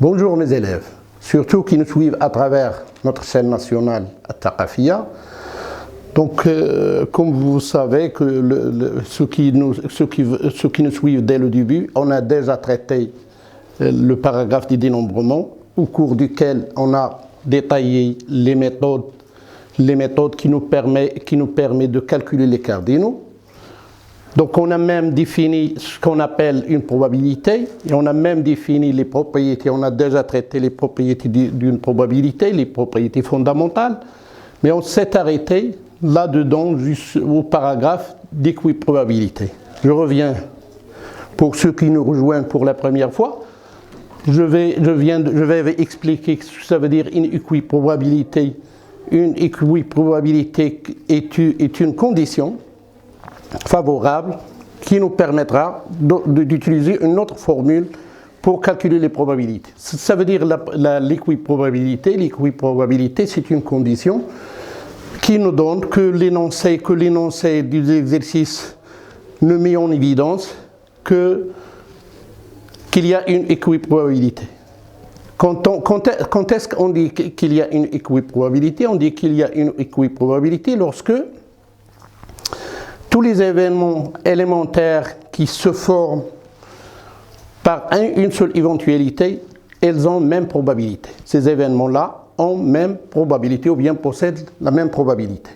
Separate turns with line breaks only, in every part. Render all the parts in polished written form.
Bonjour mes élèves, surtout qui nous suivent à travers notre chaîne nationale At-Thaqafia. Donc, comme vous savez, que ceux qui nous suivent dès le début, on a déjà traité le paragraphe du dénombrement, au cours duquel on a détaillé les méthodes qui nous permettent de calculer les cardinaux. Donc on a même défini ce qu'on appelle une probabilité, et on a même défini les propriétés, on a déjà traité les propriétés d'une probabilité, les propriétés fondamentales, mais on s'est arrêté là-dedans jusqu'au paragraphe d'équiprobabilité. Je reviens, pour ceux qui nous rejoignent pour la première fois, je vais expliquer ce que ça veut dire une équiprobabilité. Une équiprobabilité est une condition favorable qui nous permettra d'utiliser une autre formule pour calculer les probabilités. Ça veut dire l'équiprobabilité. L'équiprobabilité, c'est une condition qui nous donne que l'énoncé du exercice nous met en évidence qu'il y a une équiprobabilité. Quand est-ce qu'on dit qu'il y a une équiprobabilité? On dit qu'il y a une équiprobabilité lorsque tous les événements élémentaires qui se forment par une seule éventualité, elles ont même probabilité. Ces événements-là ont même probabilité ou bien possèdent la même probabilité.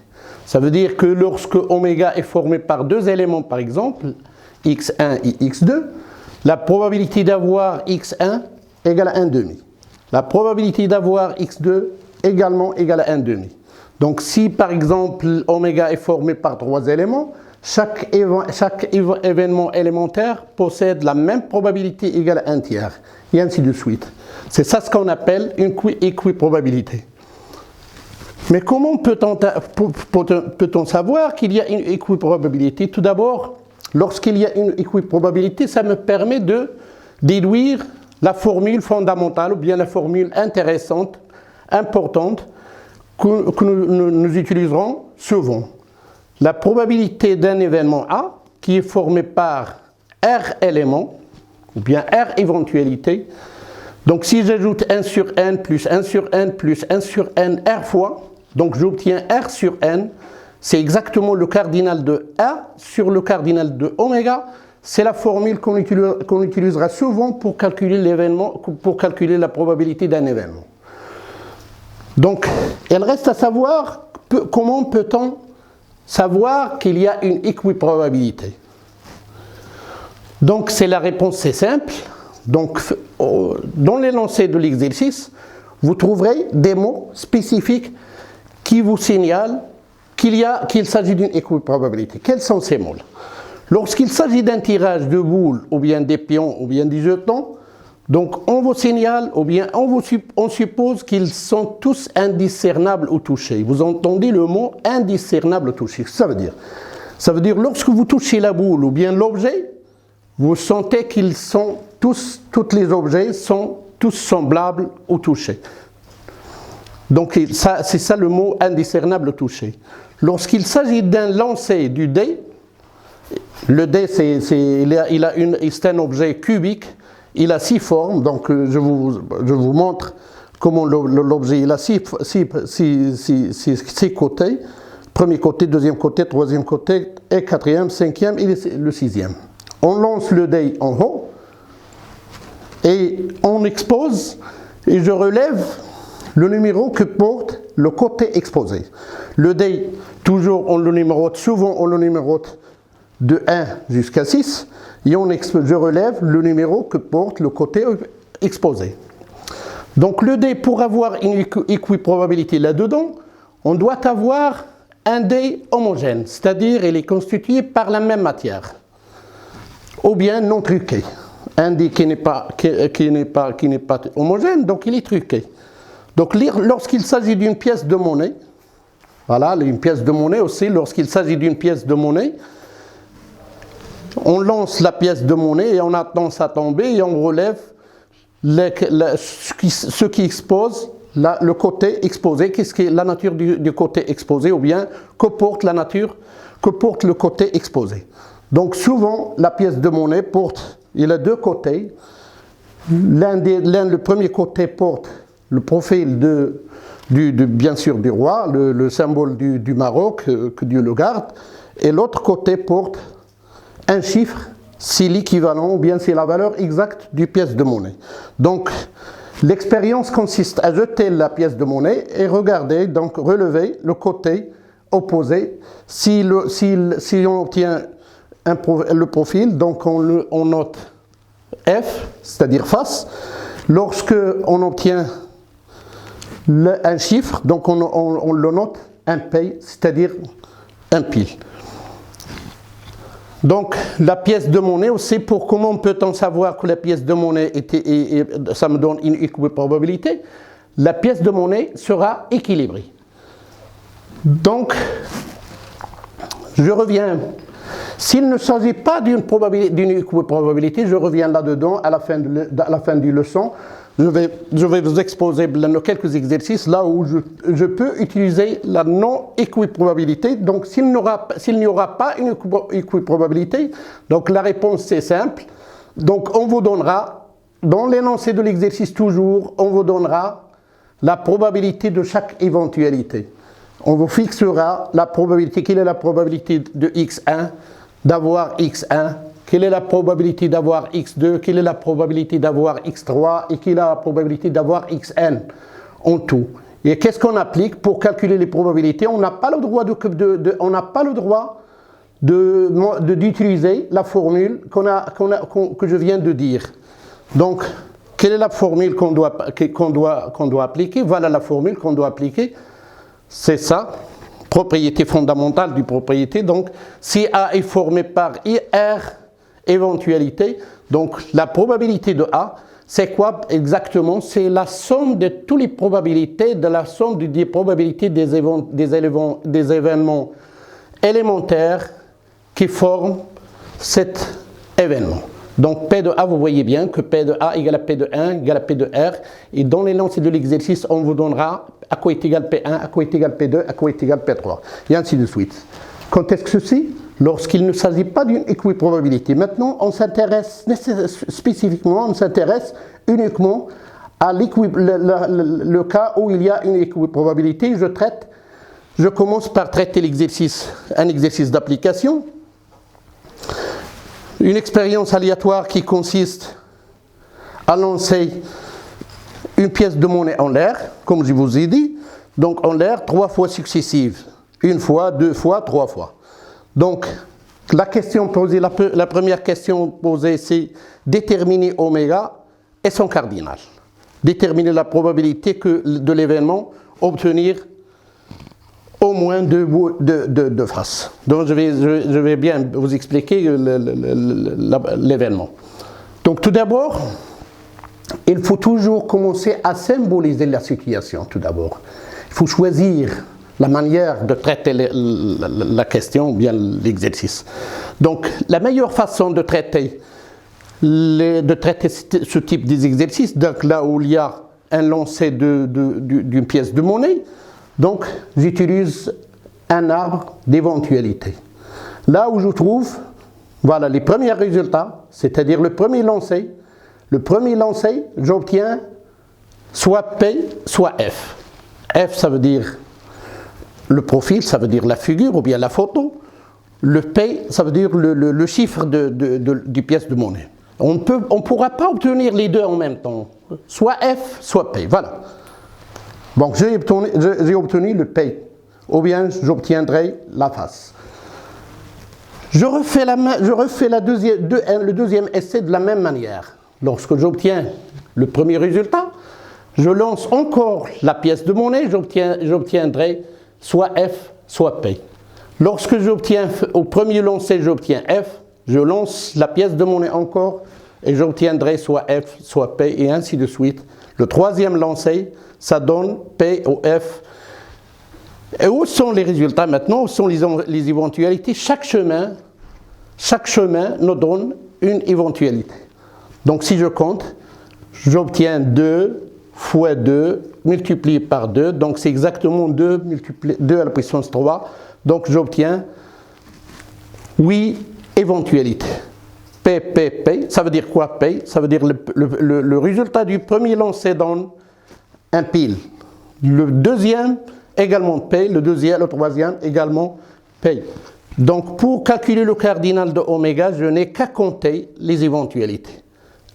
Ça veut dire que lorsque oméga est formé par deux éléments, par exemple, x1 et x2, la probabilité d'avoir x1 égale à 1,5. La probabilité d'avoir x2 également égale à 1,5. Donc si par exemple oméga est formé par trois éléments, chaque événement élémentaire possède la même probabilité égale à 1 tiers, et ainsi de suite. C'est ça ce qu'on appelle une équiprobabilité. Mais comment peut-on savoir qu'il y a une équiprobabilité? Tout d'abord, lorsqu'il y a une équiprobabilité, ça me permet de déduire la formule fondamentale ou bien la formule intéressante, importante, que nous utiliserons souvent. La probabilité d'un événement A, qui est formé par R éléments, ou bien R éventualité. Donc si j'ajoute 1 sur n plus 1 sur n plus 1 sur n R fois, donc j'obtiens R sur n, c'est exactement le cardinal de A sur le cardinal de oméga. C'est la formule qu'on utilisera souvent pour calculer l'événement, pour calculer la probabilité d'un événement. Donc, il reste à savoir comment peut-on savoir qu'il y a une équiprobabilité. Donc, la réponse c'est simple. Donc, dans l'énoncé de l'exercice, vous trouverez des mots spécifiques qui vous signalent qu'il s'agit d'une équiprobabilité. Quels sont ces mots-là? Lorsqu'il s'agit d'un tirage de boules, ou bien des pions, ou bien des jetons, donc on vous signale, ou bien on suppose qu'ils sont tous indiscernables au toucher. Vous entendez le mot indiscernable au toucher. Ça veut dire? Ça veut dire lorsque vous touchez la boule ou bien l'objet, vous sentez qu'ils sont tous les objets sont tous semblables au toucher. Donc c'est ça le mot indiscernable au toucher. Lorsqu'il s'agit d'un lancer du dé, le dé c'est un objet cubique. Il a 6 formes, donc je vous montre comment l'objet il a 6 côtés. Premier côté, deuxième côté, troisième côté, et quatrième, cinquième et le sixième. On lance le dé en haut et on expose et je relève le numéro que porte le côté exposé. Le dé, toujours on le numérote, souvent on le numérote de 1 jusqu'à 6, et je relève le numéro que porte le côté exposé. Donc le dé, pour avoir une équiprobabilité là-dedans, on doit avoir un dé homogène, c'est-à-dire il est constitué par la même matière, ou bien non truqué. Un dé qui n'est pas homogène, donc il est truqué. Donc lorsqu'il s'agit d'une pièce de monnaie, voilà, une pièce de monnaie aussi, lorsqu'il s'agit d'une pièce de monnaie, on lance la pièce de monnaie et on attend ça tomber et on relève ce qui expose le côté exposé. Qu'est-ce qui est la nature du côté exposé, ou bien que porte le côté exposé. Donc souvent la pièce de monnaie il a deux côtés. Le premier côté porte le profil bien sûr du roi, le symbole du Maroc, que Dieu le garde, et l'autre côté porte un chiffre, c'est l'équivalent ou bien c'est la valeur exacte du pièce de monnaie. Donc l'expérience consiste à jeter la pièce de monnaie et regarder, donc relever le côté opposé. Si on obtient le profil, donc on note F, c'est-à-dire face. Lorsque on obtient un chiffre, donc on le note un P, c'est-à-dire un pile. Donc la pièce de monnaie aussi, pour comment peut-on savoir que la pièce de monnaie ça me donne une équiprobabilité, la pièce de monnaie sera équilibrée. Donc je reviens, s'il ne s'agit pas d'une équiprobabilité, je reviens là-dedans à la fin du leçon. Je vais vous exposer quelques exercices là où je peux utiliser la non-équiprobabilité. Donc s'il n'y aura pas une équiprobabilité, donc la réponse c'est simple. Donc on vous donnera, dans l'énoncé de l'exercice toujours, on vous donnera la probabilité de chaque éventualité. On vous fixera la probabilité, quelle est la probabilité de x1 d'avoir x1, quelle est la probabilité d'avoir x2, quelle est la probabilité d'avoir x3 et quelle est la probabilité d'avoir xn en tout. Et qu'est-ce qu'on applique pour calculer les probabilités? On n'a pas le droit d'utiliser la formule que je viens de dire. Donc, quelle est la formule qu'on doit appliquer? Voilà la formule qu'on doit appliquer. C'est ça, propriété fondamentale du propriété. Donc, si A est formé par R éventualité, donc la probabilité de A, c'est quoi exactement? C'est la somme de toutes les probabilités, de la somme des probabilités des événements élémentaires qui forment cet événement. Donc P de A, vous voyez bien que P de A égale à P de 1 égale à P de R. Et dans l'énoncé de l'exercice, on vous donnera à quoi est égal P1, à quoi est égal P2, à quoi est égal P3. Et ainsi de suite. Quand est-ce que ceci? Lorsqu'il ne s'agit pas d'une équiprobabilité. Maintenant, on s'intéresse spécifiquement, on s'intéresse uniquement à le cas où il y a une équiprobabilité. Je commence par traiter un exercice d'application. Une expérience aléatoire qui consiste à lancer une pièce de monnaie en l'air, comme je vous ai dit, donc en l'air 3 fois successives, 1 fois, 2 fois, 3 fois. Donc la question posée, la première question posée, c'est déterminer oméga et son cardinal. Déterminer la probabilité de l'événement, obtenir au moins deux faces. Donc je vais bien vous expliquer l'événement. Donc tout d'abord, il faut toujours commencer à symboliser la situation tout d'abord. Il faut choisir la manière de traiter la question ou bien l'exercice. Donc la meilleure façon de traiter ce type d'exercice, donc là où il y a un lancer d'une pièce de monnaie, donc j'utilise un arbre d'éventualité. Là où je trouve, voilà les premiers résultats, c'est-à-dire le premier lancer, j'obtiens soit P, soit F. F, ça veut dire le profil, ça veut dire la figure ou bien la photo. Le P, ça veut dire le chiffre du pièce de monnaie. On ne pourra pas obtenir les deux en même temps, soit F, soit P. Voilà. Donc j'ai obtenu le P, ou bien j'obtiendrai la face. Je refais le deuxième essai de la même manière. Lorsque j'obtiens le premier résultat, je lance encore la pièce de monnaie, j'obtiendrai soit F, soit P. Lorsque j'obtiens au premier lancer, j'obtiens F, je lance la pièce de monnaie encore et j'obtiendrai soit F, soit P, et ainsi de suite. Le troisième lancer, ça donne P ou F. Et où sont les résultats maintenant? Où sont les éventualités? Chaque chemin nous donne une éventualité. Donc si je compte, j'obtiens 2 fois 2 multiplié par 2. Donc c'est exactement 2 à la puissance 3. Donc j'obtiens 8 éventualités. P, P, P. Ça veut dire quoi P? Ça veut dire le résultat du premier lancé donne un pile. Le deuxième également P, le troisième également P. Donc pour calculer le cardinal de oméga, je n'ai qu'à compter les éventualités.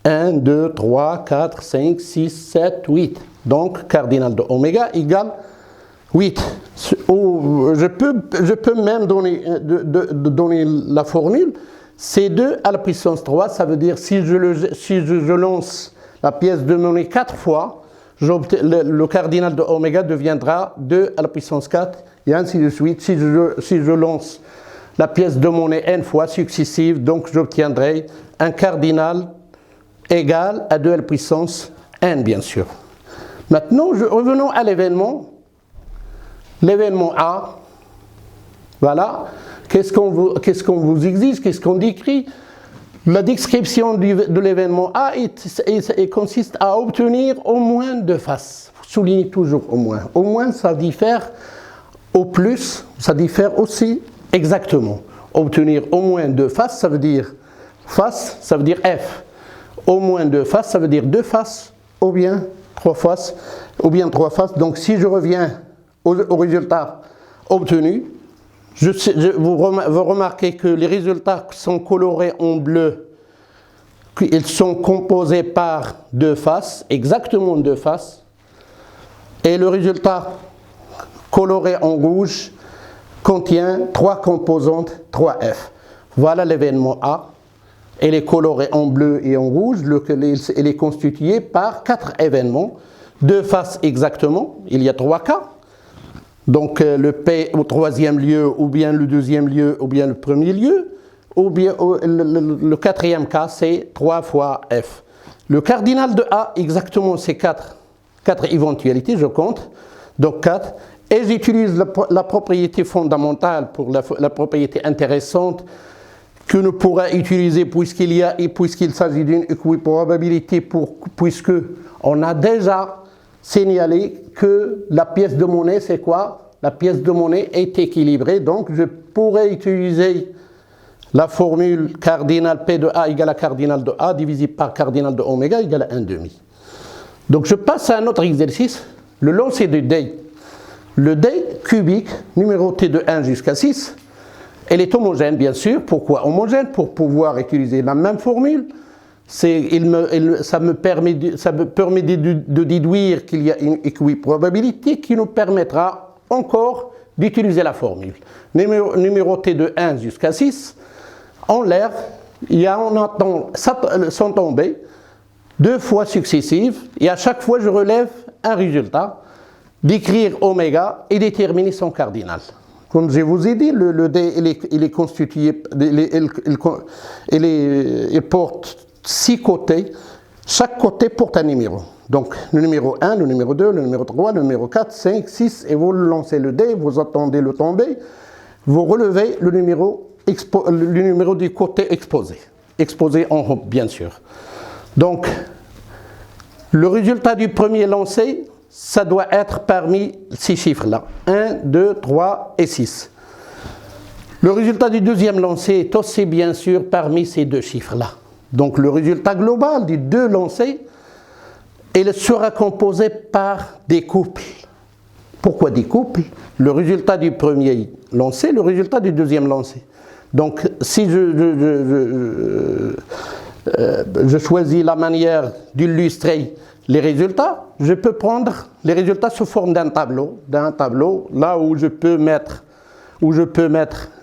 1, 2, 3, 4, 5, 6, 7, 8. Donc cardinal de oméga égale 8. Je peux même donner la formule. C2 à la puissance 3, ça veut dire si je lance la pièce de monnaie 4 fois, le cardinal de oméga deviendra 2 à la puissance 4 et ainsi de suite. Si je lance la pièce de monnaie n fois successive, donc j'obtiendrai un cardinal égal à 2 à la puissance n, bien sûr. Maintenant, revenons à l'événement. L'événement A, voilà. Qu'est-ce qu'on vous exige? Qu'est-ce qu'on décrit? La description de l'événement A consiste à obtenir au moins 2 faces. Souligne toujours au moins. Au moins, ça diffère au plus, ça diffère aussi exactement. Obtenir au moins 2 faces, ça veut dire face, ça veut dire F. Au moins 2 faces, ça veut dire 2 faces, ou bien 3 faces, Donc si je reviens au résultat obtenu, vous remarquez que les résultats sont colorés en bleu, qu'ils sont composés par 2 faces, exactement 2 faces, et le résultat coloré en rouge contient 3 composantes 3F. Voilà l'événement A. Elle est colorée en bleu et en rouge, elle est constituée par 4 événements, 2 faces exactement, il y a 3 cas. Donc le P au 3e lieu, ou bien le 2e lieu, ou bien le 1er lieu, ou bien le 4e cas, c'est 3 fois F. Le cardinal de A, exactement ces 4 éventualités, je compte, donc 4, et j'utilise la propriété fondamentale pour la propriété intéressante que nous pourrons utiliser puisqu'il s'agit d'une équiprobabilité, puisque on a déjà signalé que la pièce de monnaie, c'est quoi? La pièce de monnaie est équilibrée, donc je pourrais utiliser la formule cardinal P de A égale à cardinal de A divisé par cardinal de oméga égale à 1,5. Donc je passe à un autre exercice, le lancer de dé. Le dé cubique, numéroté de 1 jusqu'à 6, elle est homogène, bien sûr. Pourquoi homogène? Pour pouvoir utiliser la même formule. Ça me permet de déduire qu'il y a une équiprobabilité qui nous permettra encore d'utiliser la formule. Numéroté de 1 jusqu'à 6, en l'air, sont tombées 2 fois successives, et à chaque fois je relève un résultat, d'écrire oméga et déterminer son cardinal. Comme je vous ai dit, le dé il est constitué, il porte 6 côtés, chaque côté porte un numéro. Donc le numéro 1, le numéro 2, le numéro 3, le numéro 4, 5, 6, et vous lancez le dé, vous attendez le tomber, vous relevez le numéro du côté exposé en haut, bien sûr. Donc le résultat du premier lancé, ça doit être parmi ces chiffres-là. 1, 2, 3 et 6. Le résultat du deuxième lancé est aussi bien sûr parmi ces 2 chiffres-là. Donc le résultat global des 2 lancés, il sera composé par des couples. Pourquoi des couples? Le résultat du premier lancé, le résultat du deuxième lancé. Donc si je choisis la manière d'illustrer les résultats, je peux prendre les résultats sous forme d'un tableau, là où je peux mettre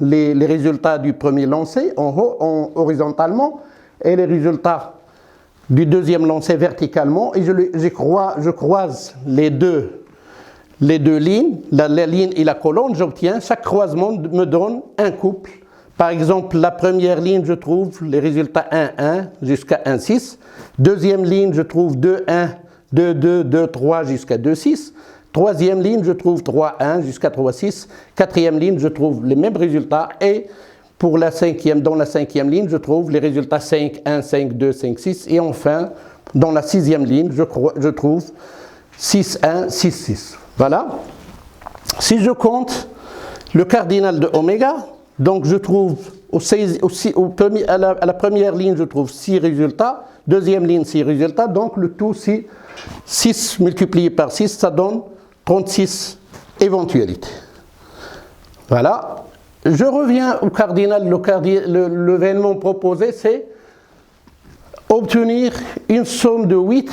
les résultats du premier lancé en haut, horizontalement, et les résultats du deuxième lancé verticalement, et je croise les deux lignes, la ligne et la colonne, j'obtiens, chaque croisement me donne un couple. Par exemple, la première ligne, je trouve les résultats 1, 1 jusqu'à 1, 6. Deuxième ligne, je trouve 2, 1, 2, 2, 2, 3 jusqu'à 2, 6. Troisième ligne, je trouve 3, 1 jusqu'à 3, 6. Quatrième ligne, je trouve les mêmes résultats. Et dans la cinquième ligne, je trouve les résultats 5, 1, 5, 2, 5, 6. Et enfin, dans la sixième ligne, je trouve 6, 1, 6, 6. Voilà. Si je compte le cardinal de oméga, donc je trouve à la première ligne, je trouve 6 résultats. Deuxième ligne, 6 résultats. Donc le tout, 6 multiplié par 6, ça donne 36 éventualités. Voilà. Je reviens au cardinal. L'événement proposé, c'est obtenir une somme de 8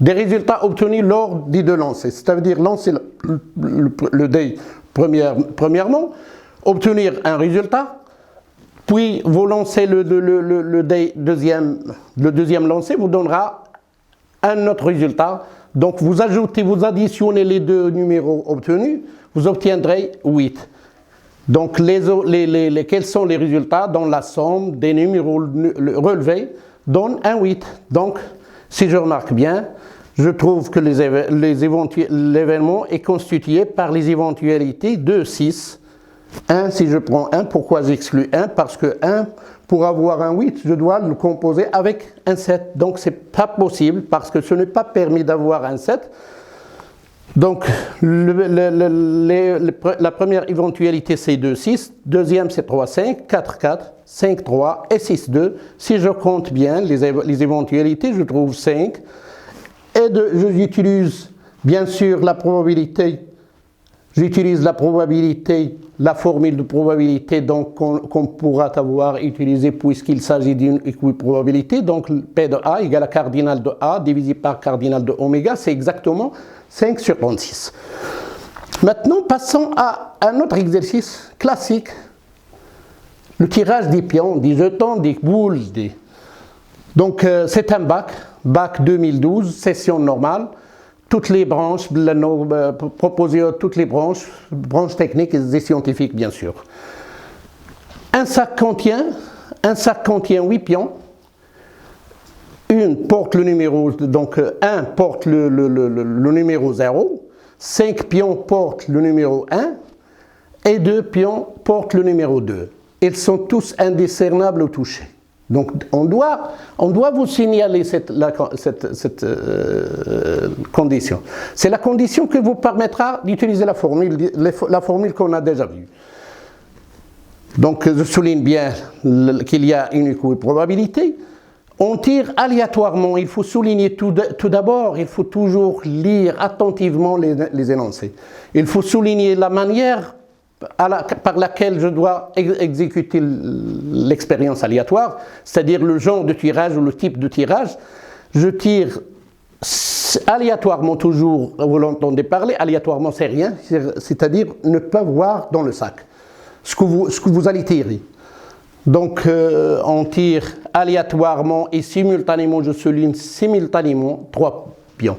des résultats obtenus lors des 2 lancers. C'est-à-dire lancer le dé premièrement, obtenir un résultat, puis vous lancez le dé deuxième lancer, vous donnera un autre résultat. Donc vous additionnez les 2 numéros obtenus, vous obtiendrez 8. Donc quels sont les résultats dans la somme des numéros relevés donne un 8. Donc si je remarque bien, je trouve que l'événement est constitué par les éventualités de 6. 1, si je prends 1, pourquoi j'exclus 1? Parce que 1, pour avoir un 8, je dois le composer avec un 7. Donc ce n'est pas possible parce que ce n'est pas permis d'avoir un 7. Donc la première éventualité c'est 2, 6. Deuxième c'est 3, 5, 4, 4, 5, 3 et 6, 2. Si je compte bien les éventualités, je trouve 5. Et j'utilise bien sûr la probabilité. J'utilise la formule de probabilité qu'on pourra avoir utilisée puisqu'il s'agit d'une équiprobabilité. Donc P de A égale à cardinal de A divisé par cardinal de oméga, c'est exactement 5 sur 36. Maintenant, passons à un autre exercice classique. Le tirage des pions, des jetons, des boules. Donc c'est un bac 2012, session normale. Toutes les branches, proposées toutes les branches techniques et scientifiques bien sûr. Un sac contient 8 pions. Une porte le numéro, donc 1 porte le numéro 0, 5 pions portent le numéro 1 et 2 pions portent le numéro 2. Ils sont tous indiscernables au toucher. Donc on doit vous signaler cette condition. C'est la condition qui vous permettra d'utiliser la formule qu'on a déjà vue. Donc je souligne bien qu'il y a une équiprobabilité. On tire aléatoirement. Il faut souligner tout d'abord, il faut toujours lire attentivement les énoncés. Il faut souligner la manière par laquelle je dois exécuter l'expérience aléatoire, c'est-à-dire le genre de tirage ou le type de tirage. Je tire aléatoirement toujours, vous l'entendez parler, aléatoirement c'est rien, c'est-à-dire ne pas voir dans le sac ce que vous allez tirer. Donc on tire aléatoirement et simultanément, je souligne simultanément 3 pions.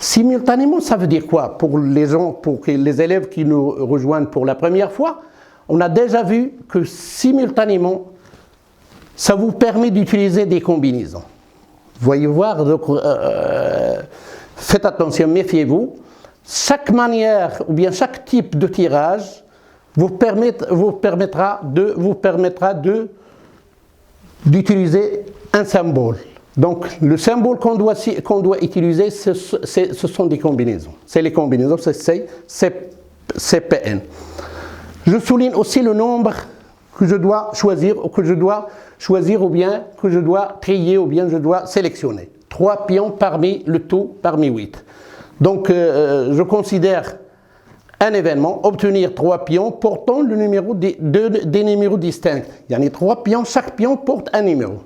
Simultanément, ça veut dire quoi? Pour les élèves qui nous rejoignent pour la première fois, on a déjà vu que simultanément, ça vous permet d'utiliser des combinaisons. Voyez voir, donc, faites attention, méfiez-vous. Chaque manière ou bien chaque type de tirage vous permettra d'utiliser un symbole. Donc, le symbole qu'on doit utiliser, ce sont des combinaisons. C'est les combinaisons, c'est CPN. Je souligne aussi le nombre que je dois choisir, ou bien que je dois trier, ou bien je dois sélectionner. 3 pions parmi le tout, parmi 8. Donc, je considère un événement, obtenir 3 pions portant le numéro des numéros distincts. Il y en a 3 pions, chaque pion porte un numéro.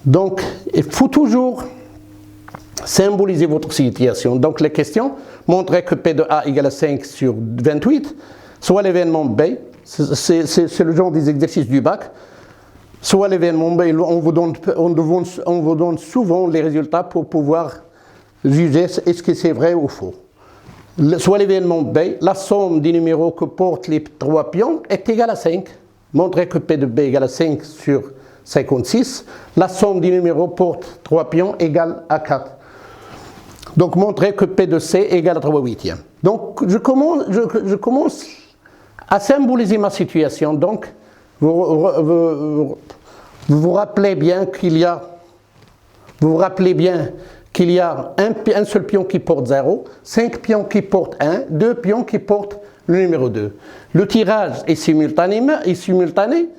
Donc, il faut toujours symboliser votre situation. Donc, les questions montraient que P de A égale à 5 sur 28, soit l'événement B, c'est le genre des exercices du bac, soit l'événement B, on vous donne souvent les résultats pour pouvoir juger est-ce que c'est vrai ou faux. Soit l'événement B, la somme des numéros que portent les 3 pions est égale à 5. Montrez que P de B égale à 5 sur 56. La somme des numéros porte 3 pions égale à 4. Donc, montrez que P de C égale à 3 huitièmes. Donc, je commence à symboliser ma situation. Donc, vous vous rappelez bien qu'il y a un seul pion qui porte 0, 5 pions qui portent 1, 2 pions qui portent le numéro 2. Le tirage est simultané.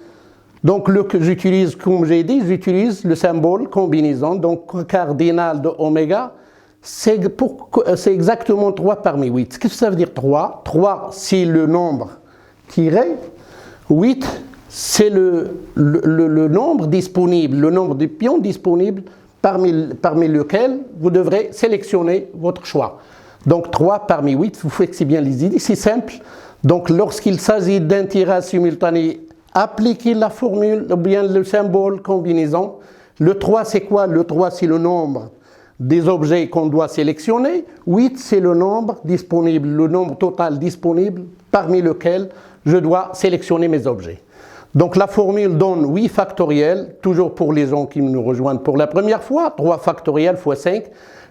Donc, j'utilise, comme j'ai dit, j'utilise le symbole combinaison, donc cardinal de oméga, c'est exactement 3 parmi 8. Qu'est-ce que ça veut dire 3? 3, c'est le nombre tiré. 8, c'est le nombre disponible, le nombre de pions disponibles parmi lesquels vous devrez sélectionner votre choix. Donc 3 parmi 8, vous fixez bien les idées, c'est simple. Donc lorsqu'il s'agit d'un tirage simultané, appliquez la formule ou bien le symbole combinaison. Le 3, c'est quoi? Le 3, c'est le nombre des objets qu'on doit sélectionner. 8, c'est le nombre disponible, le nombre total disponible parmi lesquels je dois sélectionner mes objets. Donc la formule donne 8 factoriel, toujours pour les gens qui nous rejoignent pour la première fois, 3 factoriel fois 5,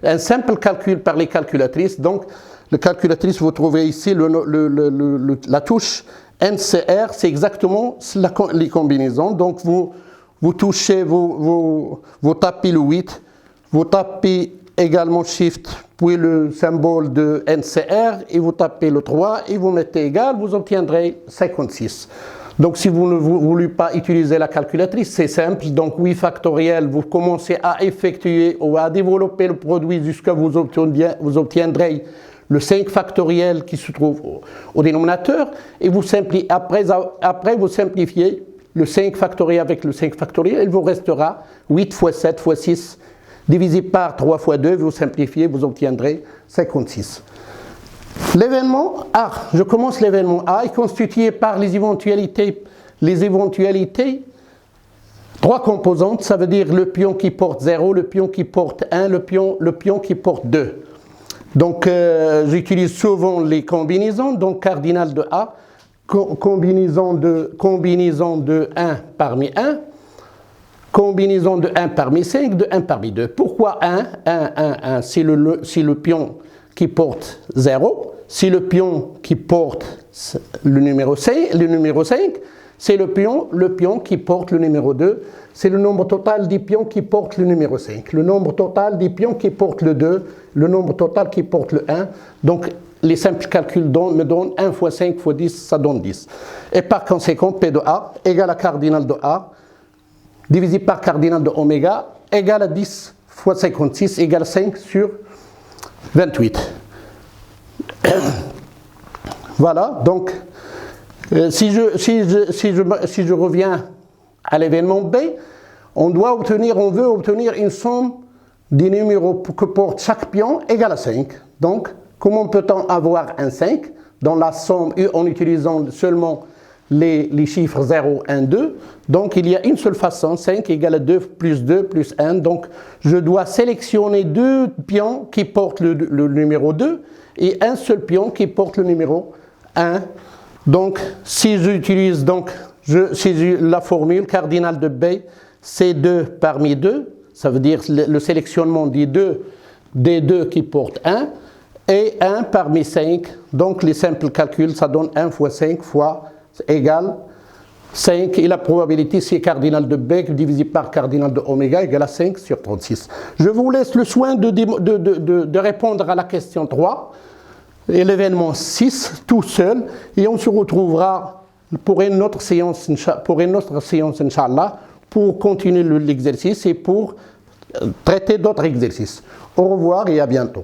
un simple calcul par les calculatrices. Donc la calculatrice, vous trouvez ici la touche NCR, c'est exactement les combinaisons. Donc vous touchez, vous tapez le 8, vous tapez également Shift, puis le symbole de NCR, et vous tapez le 3, et vous mettez égal, vous obtiendrez 56. Donc si vous ne voulez pas utiliser la calculatrice, c'est simple. Donc 8 factoriel, vous commencez à effectuer ou à développer le produit jusqu'à vous obtiendrez le 5 factoriel qui se trouve au dénominateur, et vous simplifiez, après vous simplifiez le 5 factoriel avec le 5 factoriel, il vous restera 8 fois 7 fois 6 divisé par 3 fois 2, vous simplifiez, vous obtiendrez 56. L'événement A, je commence l'événement A, est constitué par les éventualités, 3 composantes, ça veut dire le pion qui porte 0, le pion qui porte 1, le pion qui porte 2. Donc j'utilise souvent les combinaisons, donc cardinal de A, combinaison de 1 parmi 1, combinaison de 1 parmi 5, de 1 parmi 2. Pourquoi 1 1, c'est le pion qui porte 0, c'est le pion qui porte le numéro 5, c'est le pion qui porte le numéro 2, c'est le nombre total des pions qui portent le numéro 5, le nombre total des pions qui portent le 2, le nombre total qui porte le 1. Donc les simples calculs me donnent 1 fois 5 fois 10, ça donne 10. Et par conséquent, P de A égale à cardinal de A, divisé par cardinal de oméga, égale à 10 fois 56, égale 5 sur 28. Voilà, donc si je reviens à l'événement B, on veut obtenir une somme des numéros que porte chaque pion égale à 5. Donc, comment peut-on avoir un 5 dans la somme en utilisant seulement les chiffres 0, 1, 2. Donc il y a une seule façon, 5 égale à 2 plus 1. Donc je dois sélectionner 2 pions qui portent le numéro 2 et un seul pion qui porte le numéro 1. Donc si j'utilise la formule cardinal de B, c'est 2 parmi 2, ça veut dire le sélectionnement des deux qui portent 1, et 1 parmi 5, donc les simples calculs, ça donne 1 fois 5 fois égale 5, et la probabilité c'est cardinal de B divisé par cardinal de oméga égale à 5 sur 36. Je vous laisse le soin de répondre à la question 3 et l'événement 6 tout seul, et on se retrouvera pour une autre séance, Inch'Allah, pour continuer l'exercice et pour traiter d'autres exercices. Au revoir et à bientôt.